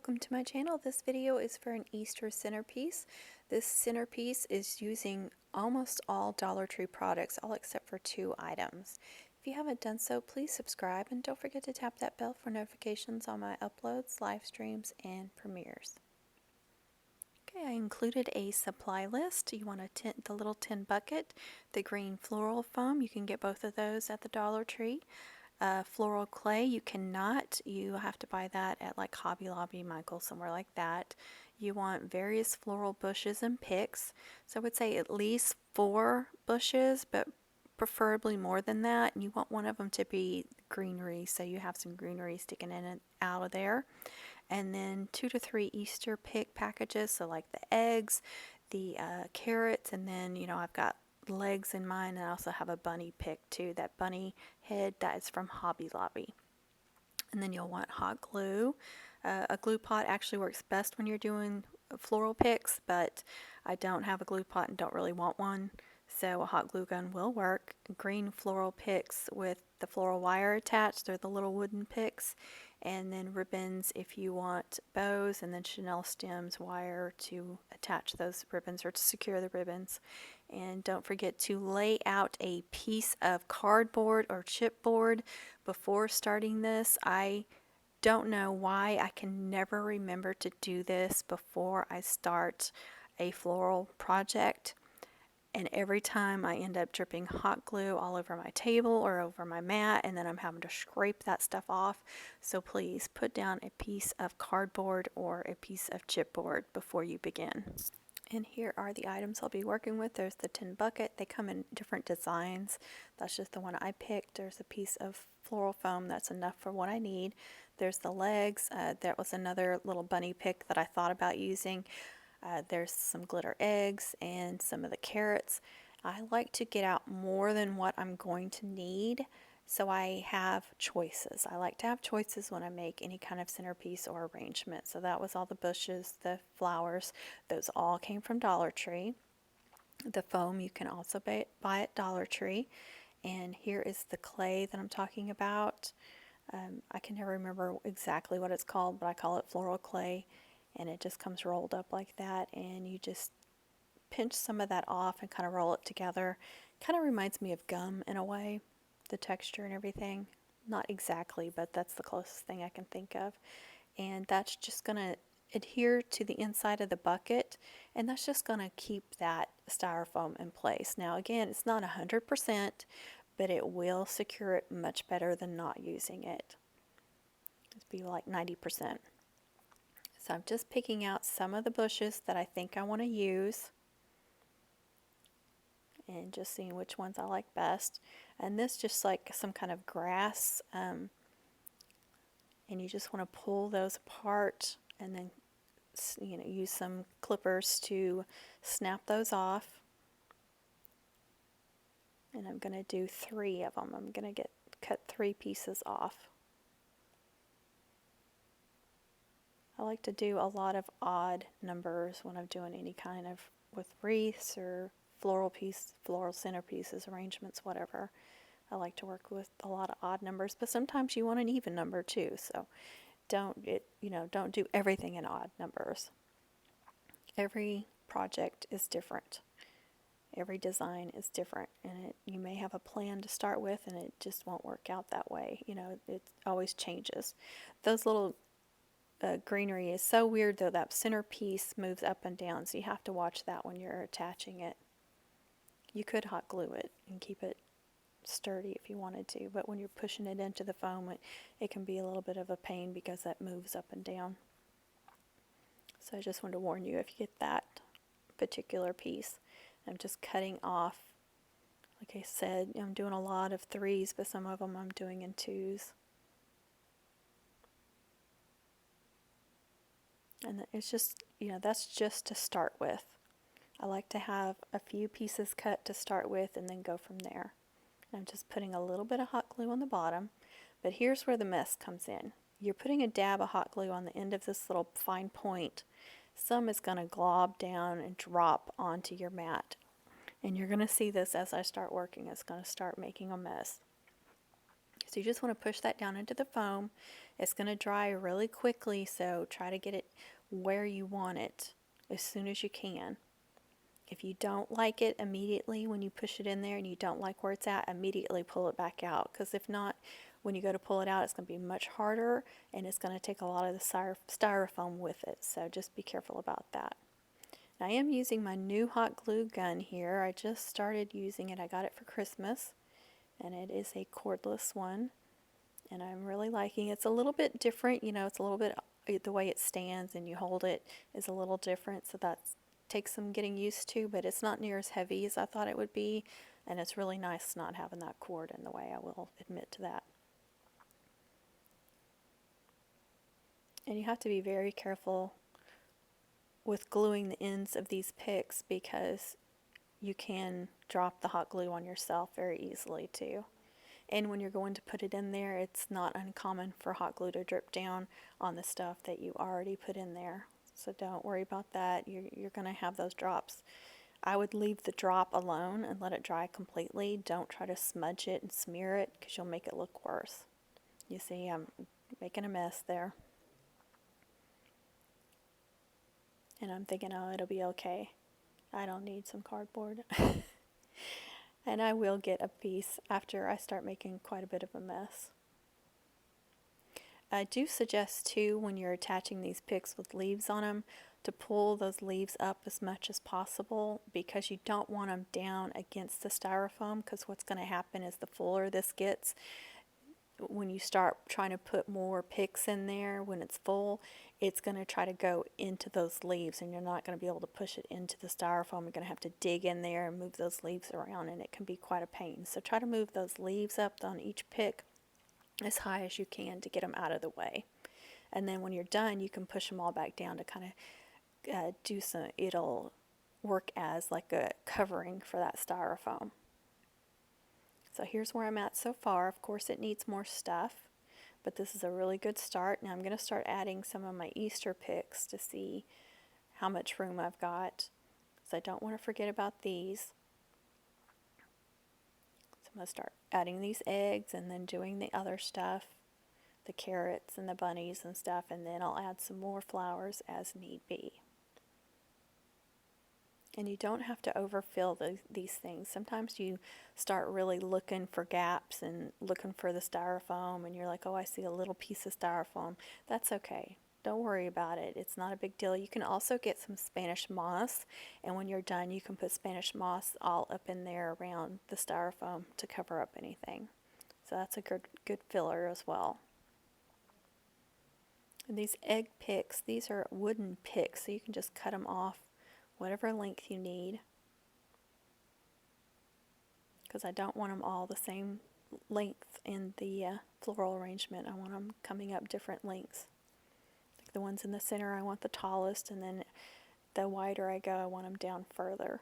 welcome to my channel. This video is for an Easter centerpiece. This centerpiece is using almost all Dollar Tree products, all except for 2 items. If you haven't done so, please subscribe and don't forget to tap that bell for notifications on my uploads, live streams, and premieres. Okay, I included a supply list. You want the little tin bucket, the green floral foam. You can get both of those at the Dollar Tree. Floral clay, you cannot. You have to buy that at like Hobby Lobby, Michael's, somewhere like that. You want various floral bushes and picks. So I would say at least 4 bushes, but preferably more than that. And you want one of them to be greenery, so you have some greenery sticking in and out of there. And then 2 to 3 Easter pick packages, so like the eggs, the carrots, and then I've got legs in mine, and I also have a bunny pick too. That bunny head, that is from Hobby Lobby. And then you'll want hot glue. A glue pot actually works best when you're doing floral picks, but I don't have a glue pot and don't really want one, so a hot glue gun will work. Green floral picks with the floral wire attached, they're the little wooden picks. And then ribbons if you want bows, and then Chanel stems wire to attach those ribbons or to secure the ribbons. And don't forget to lay out a piece of cardboard or chipboard before starting this. I don't know why I can never remember to do this before I start a floral project. And every time I end up dripping hot glue all over my table or over my mat, and then I'm having to scrape that stuff off. So please put down a piece of cardboard or a piece of chipboard before you begin. And here are the items I'll be working with. There's the tin bucket. They come in different designs. That's just the one I picked. There's a piece of floral foam. That's enough for what I need. There's the legs. That was another little bunny pick that I thought about using. There's some glitter eggs and some of the carrots. I like to get out more than what I'm going to need, so I have choices. I like to have choices when I make any kind of centerpiece or arrangement. So that was all the bushes, the flowers. Those all came from Dollar Tree. The foam you can also buy at Dollar Tree. And here is the clay that I'm talking about. I can never remember exactly what it's called, but I call it floral clay. And it just comes rolled up like that, and you just pinch some of that off and kind of roll it together. Kind of reminds me of gum in a way, the texture and everything. Not exactly, but that's the closest thing I can think of. And that's just going to adhere to the inside of the bucket, and that's just going to keep that styrofoam in place. Now again, it's not 100%, but it will secure it much better than not using it. It'd be like 90%. So I'm just picking out some of the bushes that I think I want to use and just seeing which ones I like best. And this just like some kind of grass, and you just want to pull those apart and then use some clippers to snap those off. And I'm going to do 3 of them. I'm going to cut 3 pieces off. I like to do a lot of odd numbers when I'm doing any kind of with wreaths or floral centerpieces, arrangements, whatever. I like to work with a lot of odd numbers, but sometimes you want an even number too. So don't do everything in odd numbers. Every project is different. Every design is different, and you may have a plan to start with, and it just won't work out that way. It always changes. Those little greenery is so weird though. That centerpiece moves up and down, so you have to watch that when you're attaching it. You could hot glue it and keep it sturdy if you wanted to, but when you're pushing it into the foam, it can be a little bit of a pain because that moves up and down. So I just wanted to warn you if you get that particular piece. I'm just cutting off. Like I said, I'm doing a lot of 3s, but some of them I'm doing in 2s. And it's just, that's just to start with. I like to have a few pieces cut to start with and then go from there. I'm just putting a little bit of hot glue on the bottom, but here's where the mess comes in. You're putting a dab of hot glue on the end of this little fine point. Some is going to glob down and drop onto your mat. And you're going to see this as I start working. It's going to start making a mess. So you just want to push that down into the foam. It's going to dry really quickly, so try to get it where you want it as soon as you can. If you don't like it immediately when you push it in there and you don't like where it's at, immediately pull it back out, because if not, when you go to pull it out, it's going to be much harder and it's going to take a lot of the styrofoam with it, so just be careful about that. Now, I am using my new hot glue gun here. I just started using it. I got it for Christmas, and it is a cordless one, and I'm really liking it. It's a little bit different, you know, it's a little bit, the way it stands and you hold it is a little different, so that takes some getting used to, but it's not near as heavy as I thought it would be, and it's really nice not having that cord in the way, I will admit to that. And you have to be very careful with gluing the ends of these picks, because you can drop the hot glue on yourself very easily too. And when you're going to put it in there, it's not uncommon for hot glue to drip down on the stuff that you already put in there. So don't worry about that. You're going to have those drops. I would leave the drop alone and let it dry completely. Don't try to smudge it and smear it, because you'll make it look worse. You see, I'm making a mess there. And I'm thinking, oh, it'll be okay. I don't need some cardboard. And I will get a piece after I start making quite a bit of a mess. I do suggest too, when you're attaching these picks with leaves on them, to pull those leaves up as much as possible, because you don't want them down against the styrofoam, because what's going to happen is the fuller this gets, when you start trying to put more picks in there when it's full, it's going to try to go into those leaves, and you're not going to be able to push it into the styrofoam. You're going to have to dig in there and move those leaves around, and it can be quite a pain. So try to move those leaves up on each pick as high as you can to get them out of the way. And then when you're done, you can push them all back down to kind of do some, it'll work as like a covering for that styrofoam. So here's where I'm at so far. Of course, it needs more stuff, but this is a really good start. Now I'm going to start adding some of my Easter picks to see how much room I've got. So I don't want to forget about these. So I'm going to start adding these eggs and then doing the other stuff, the carrots and the bunnies and stuff, and then I'll add some more flowers as need be. And you don't have to overfill these things. Sometimes you start really looking for gaps and looking for the styrofoam, and you're like, oh, I see a little piece of styrofoam. That's okay. Don't worry about it. It's not a big deal. You can also get some Spanish moss, and when you're done, you can put Spanish moss all up in there around the styrofoam to cover up anything. So that's a good filler as well. And these egg picks, these are wooden picks, so you can just cut them off whatever length you need, because I don't want them all the same length in the floral arrangement. I want them coming up different lengths. Like the ones in the center, I want the tallest, and then the wider I go, I want them down further.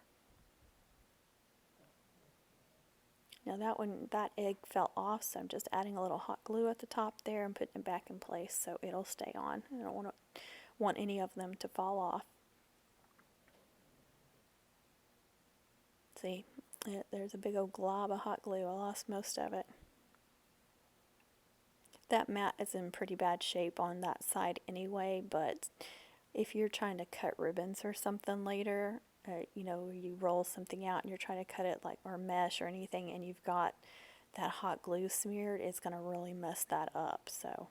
Now that egg fell off, so I'm just adding a little hot glue at the top there and putting it back in place so it'll stay on. I don't want any of them to fall off. See, there's a big old glob of hot glue. I lost most of it. That mat is in pretty bad shape on that side anyway, but if you're trying to cut ribbons or something later, you know, you roll something out and you're trying to cut it like, or mesh or anything, and you've got that hot glue smeared, it's going to really mess that up. So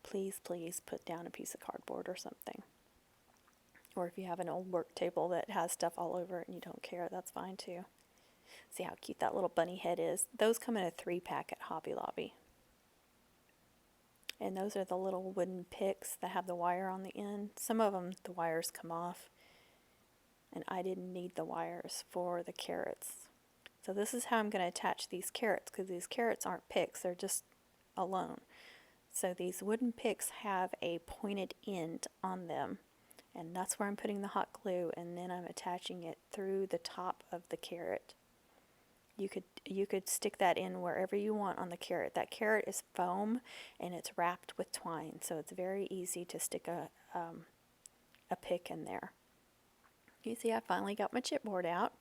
please put down a piece of cardboard or something. Or if you have an old work table that has stuff all over it and you don't care, that's fine too. See how cute that little bunny head is? Those come in a 3-pack at Hobby Lobby. And those are the little wooden picks that have the wire on the end. Some of them, the wires come off. And I didn't need the wires for the carrots. So this is how I'm going to attach these carrots, because these carrots aren't picks, they're just alone. So these wooden picks have a pointed end on them. And that's where I'm putting the hot glue, and then I'm attaching it through the top of the carrot. You could stick that in wherever you want on the carrot. That carrot is foam and it's wrapped with twine, so it's very easy to stick a pick in there. You see, I finally got my chipboard out,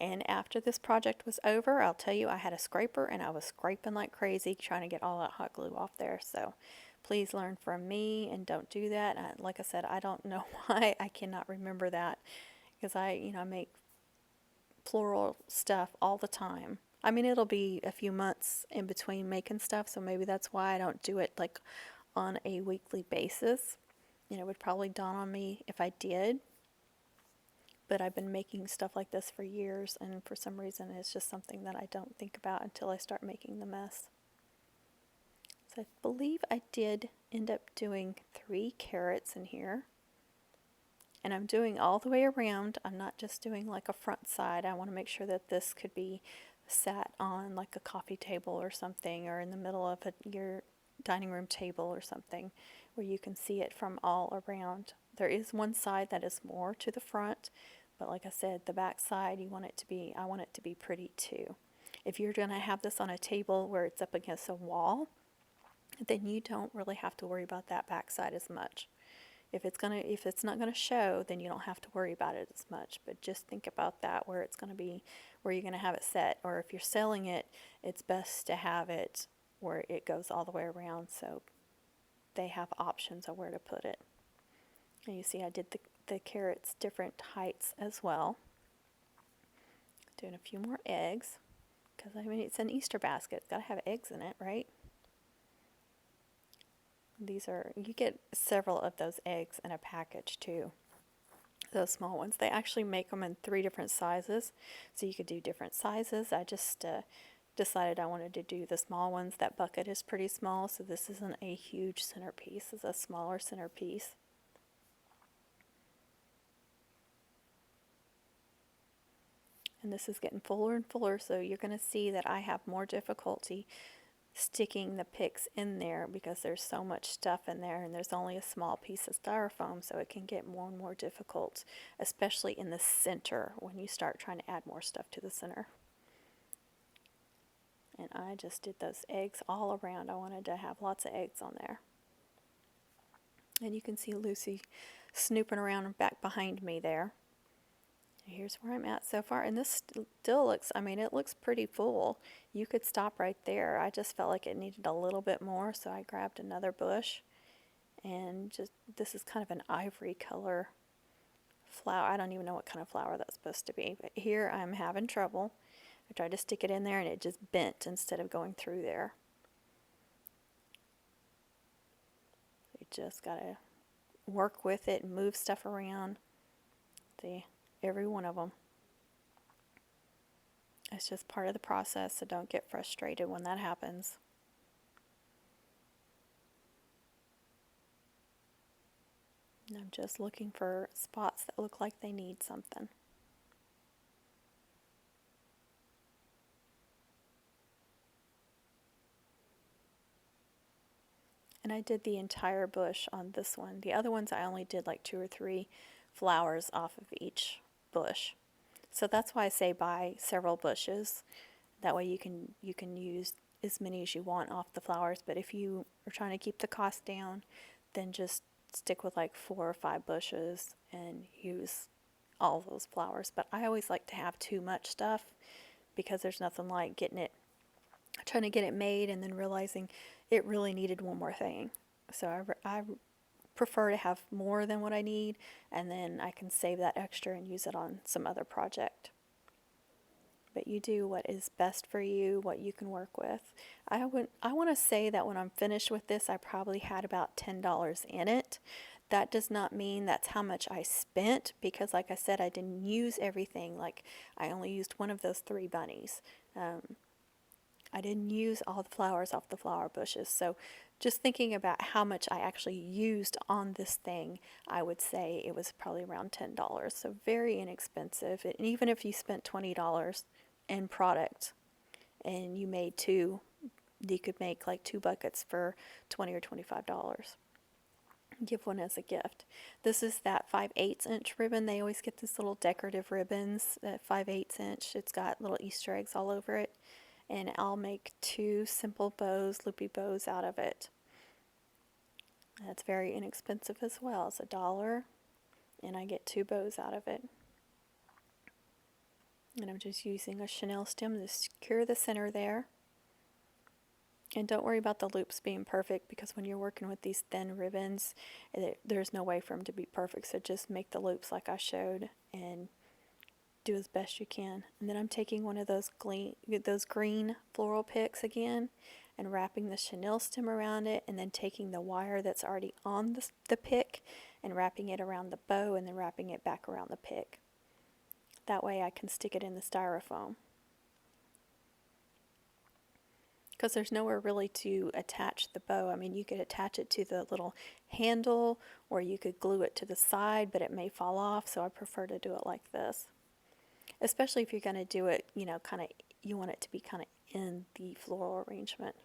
And after this project was over, I'll tell you, I had a scraper and I was scraping like crazy trying to get all that hot glue off there. So please learn from me and don't do that. Like I said, I don't know why I cannot remember that, because I make floral stuff all the time. I mean, it'll be a few months in between making stuff, so maybe that's why I don't do it like on a weekly basis. It would probably dawn on me if I did, but I've been making stuff like this for years, and for some reason it's just something that I don't think about until I start making the mess. So I believe I did end up doing 3 carrots in here. And I'm doing all the way around. I'm not just doing like a front side. I want to make sure that this could be sat on like a coffee table or something, or in the middle of your dining room table or something, where you can see it from all around. There is one side that is more to the front, but like I said, the back side, I want it to be pretty too. If you're going to have this on a table where it's up against a wall, then you don't really have to worry about that back side as much. If it's not gonna show, then you don't have to worry about it as much. But just think about that, where it's gonna be, where you're gonna have it set. Or if you're selling it, it's best to have it where it goes all the way around, so they have options of where to put it. And you see, I did the carrots different heights as well. Doing a few more eggs, because I mean it's an Easter basket. It's gotta have eggs in it, right? You get several of those eggs in a package too. Those small ones. They actually make them in 3 different sizes, so you could do different sizes. I just decided I wanted to do the small ones. That bucket is pretty small, so this isn't a huge centerpiece. It's a smaller centerpiece. And this is getting fuller and fuller, so you're going to see that I have more difficulty sticking the picks in there because there's so much stuff in there, and there's only a small piece of styrofoam, so it can get more and more difficult, especially in the center when you start trying to add more stuff to the center. And I just did those eggs all around. I wanted to have lots of eggs on there. And you can see Lucy snooping around back behind me there. Here's where I'm at so far, and this still looks, it looks pretty full. You could stop right there. I just felt like it needed a little bit more, so I grabbed another bush, and this is kind of an ivory color flower. I don't even know what kind of flower that's supposed to be, but here I'm having trouble. I tried to stick it in there, and it just bent instead of going through there. You just gotta work with it and move stuff around. See? Every one of them. It's just part of the process, so don't get frustrated when that happens. And I'm just looking for spots that look like they need something. And I did the entire bush on this one. The other ones I only did like 2 or 3 flowers off of each bush. So that's why I say buy several bushes. That way you can use as many as you want off the flowers. But if you are trying to keep the cost down, then just stick with like 4 or 5 bushes and use all those flowers. But I always like to have too much stuff, because there's nothing like trying to get it made and then realizing it really needed one more thing. So I prefer to have more than what I need, and then I can save that extra and use it on some other project. But you do what is best for you, what you can work with. I want to say that when I'm finished with this, I probably had about $10 in it. That does not mean that's how much I spent, because like I said, I didn't use everything. Like, I only used one of those 3 bunnies. I didn't use all the flowers off the flower bushes. So just thinking about how much I actually used on this thing, I would say it was probably around $10. So very inexpensive. And even if you spent $20 in product and you made 2, you could make like 2 buckets for $20 or $25. Give one as a gift. This is that 5/8 inch ribbon. They always get these little decorative ribbons, that 5/8 inch. It's got little Easter eggs all over it. And I'll make 2 simple bows, loopy bows out of it. That's very inexpensive as well. It's $1, and I get 2 bows out of it. And I'm just using a chenille stem to secure the center there. And don't worry about the loops being perfect, because when you're working with these thin ribbons, there's no way for them to be perfect. So just make the loops like I showed and do as best you can. And then I'm taking one of those green floral picks again and wrapping the chenille stem around it, and then taking the wire that's already on the pick and wrapping it around the bow, and then wrapping it back around the pick. That way I can stick it in the styrofoam, because there's nowhere really to attach the bow. I mean, you could attach it to the little handle, or you could glue it to the side, but it may fall off, so I prefer to do it like this. Especially if you're going to do it, you know, you want it to be kind of in the floral arrangement.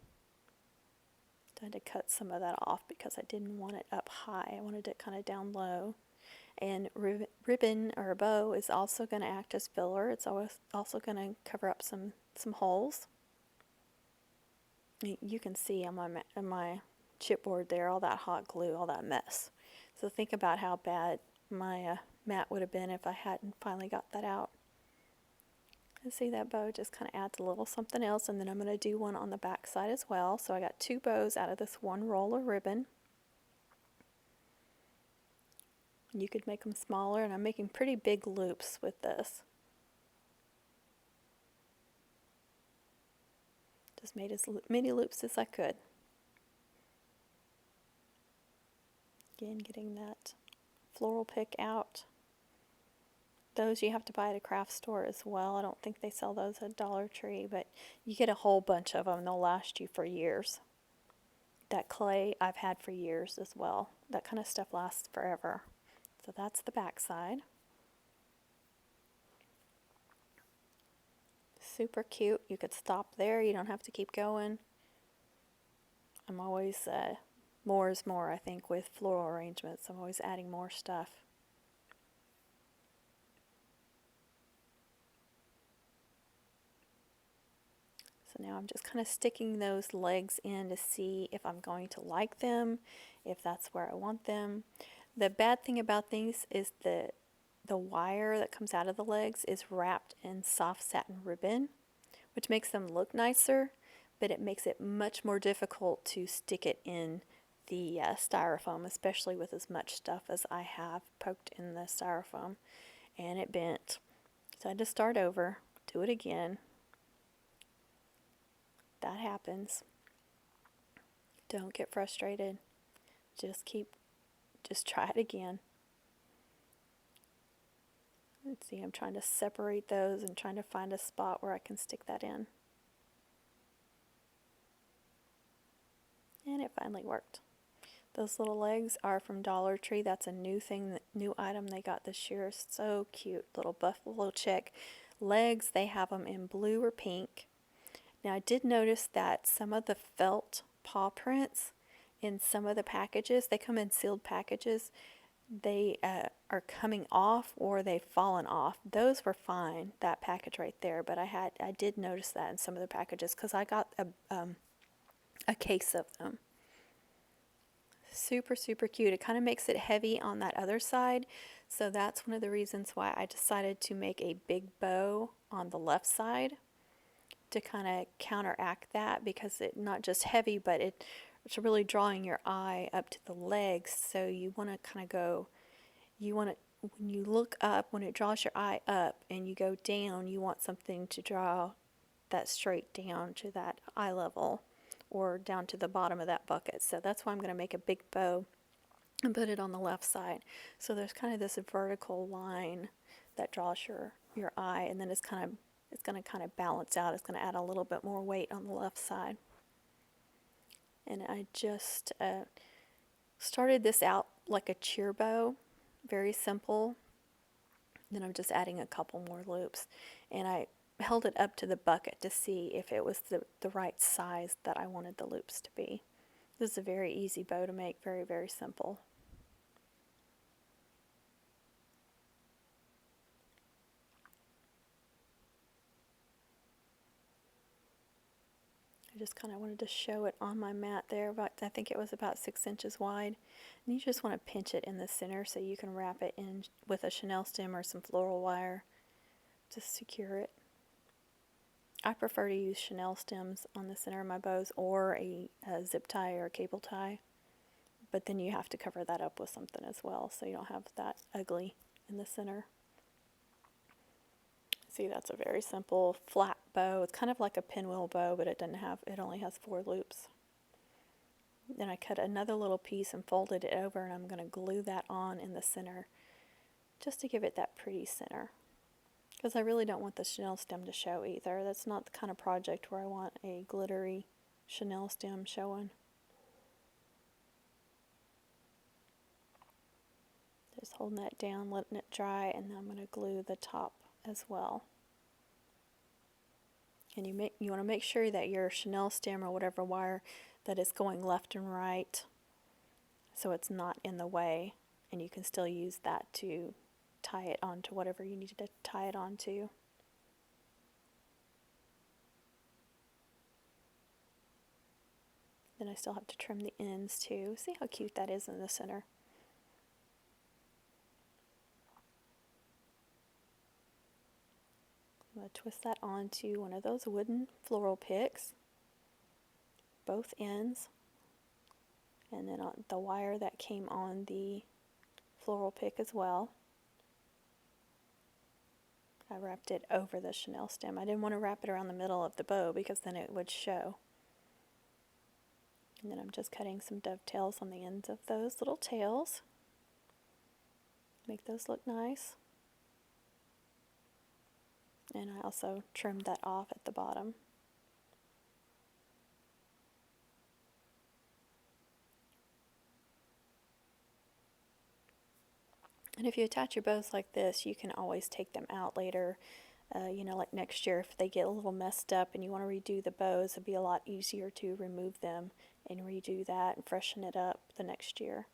I had to cut some of that off because I didn't want it up high. I wanted it kind of down low. And ribbon or a bow is also going to act as filler. It's also going to cover up some holes. You can see on my chipboard there, all that hot glue, all that mess. So think about how bad my mat would have been if I hadn't finally got that out. And see, that bow just kind of adds a little something else. And then I'm going to do one on the back side as well. So I got 2 bows out of this one roll of ribbon. You could make them smaller, and I'm making pretty big loops with this. Just made as many loops as I could. Again, getting that floral pick out. Those you have to buy at a craft store as well. I don't think they sell those at Dollar Tree, but you get a whole bunch of them. They'll last you for years. That clay I've had for years as well. That kind of stuff lasts forever. So that's the back side. Super cute. You could stop there. You don't have to keep going. I'm always, more is more, I think, with floral arrangements. I'm always adding more stuff. So now I'm just kind of sticking those legs in to see if I'm going to like them, if that's where I want them. The bad thing about these is the wire that comes out of the legs is wrapped in soft satin ribbon, which makes them look nicer, but it makes it much more difficult to stick it in the styrofoam, especially with as much stuff as I have poked in the styrofoam. And it bent. So I had to start over, do it again. That happens. Don't get frustrated. Just try it again. Let's see, I'm trying to separate those and trying to find a spot where I can stick that in. And it finally worked. Those little legs are from Dollar Tree. That's a new item they got this year. So cute. Little buffalo check legs. They have them in blue or pink. Now I did notice that some of the felt paw prints in some of the packages, they come in sealed packages, they are coming off or they've fallen off. Those were fine, that package right there, but I did notice that in some of the packages because I got a case of them. Super, super cute. It kind of makes it heavy on that other side, so that's one of the reasons why I decided to make a big bow on the left side to kind of counteract that, because it's not just heavy, but it's really drawing your eye up to the legs. So you want to kind of go, when you look up, when it draws your eye up and you go down, you want something to draw that straight down to that eye level or down to the bottom of that bucket. So that's why I'm going to make a big bow and put it on the left side. So there's kind of this vertical line that draws your eye, and then it's going to kind of balance out. It's going to add a little bit more weight on the left side. And I just started this out like a cheer bow, very simple. Then I'm just adding a couple more loops, and I held it up to the bucket to see if it was the right size that I wanted the loops to be. This is a very easy bow to make, very, very simple. I just kind of wanted to show it on my mat there, but I think it was about 6 inches wide. And you just want to pinch it in the center so you can wrap it in with a chenille stem or some floral wire to secure it. I prefer to use chenille stems on the center of my bows, or a zip tie or a cable tie, but then you have to cover that up with something as well so you don't have that ugly in the center. See, that's a very simple flat bow. It's kind of like a pinwheel bow, but it only has 4 loops. Then I cut another little piece and folded it over, and I'm going to glue that on in the center just to give it that pretty center. Because I really don't want the chenille stem to show either. That's not the kind of project where I want a glittery chenille stem showing. Just holding that down, letting it dry, and then I'm going to glue the top as well. And you want to make sure that your chenille stem or whatever wire that is going left and right, so it's not in the way, and you can still use that to tie it onto whatever you need to tie it onto. Then I still have to trim the ends too. See how cute that is in the center. I'm going to twist that onto one of those wooden floral picks, both ends, and then on the wire that came on the floral pick as well. I wrapped it over the chenille stem. I didn't want to wrap it around the middle of the bow because then it would show. And then I'm just cutting some dovetails on the ends of those little tails. Make those look nice. And I also trimmed that off at the bottom. And if you attach your bows like this, you can always take them out later. Like next year, if they get a little messed up and you want to redo the bows, it'd be a lot easier to remove them and redo that and freshen it up the next year.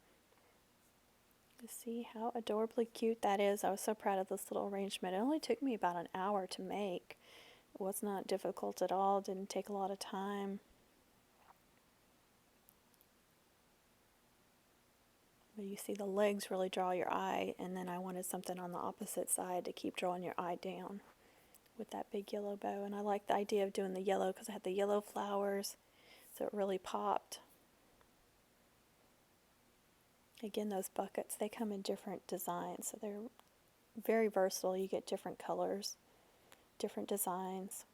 You see how adorably cute that is. I was so proud of this little arrangement. It only took me about an hour to make. It was not difficult at all. It didn't take a lot of time. But you see the legs really draw your eye, and then I wanted something on the opposite side to keep drawing your eye down with that big yellow bow. And I like the idea of doing the yellow because I had the yellow flowers, so it really popped. Again, those buckets, they come in different designs, so they're very versatile. You get different colors, different designs.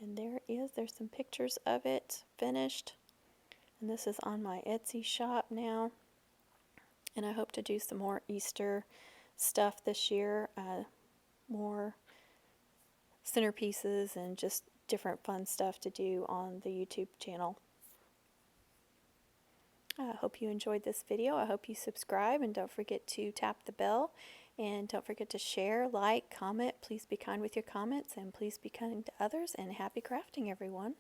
And there's some pictures of it finished. And this is on my Etsy shop now. And I hope to do some more Easter stuff this year, more centerpieces and just different fun stuff to do on the YouTube channel. I hope you enjoyed this video. I hope you subscribe, and don't forget to tap the bell, and don't forget to share, like, comment. Please be kind with your comments, and please be kind to others, and happy crafting, everyone.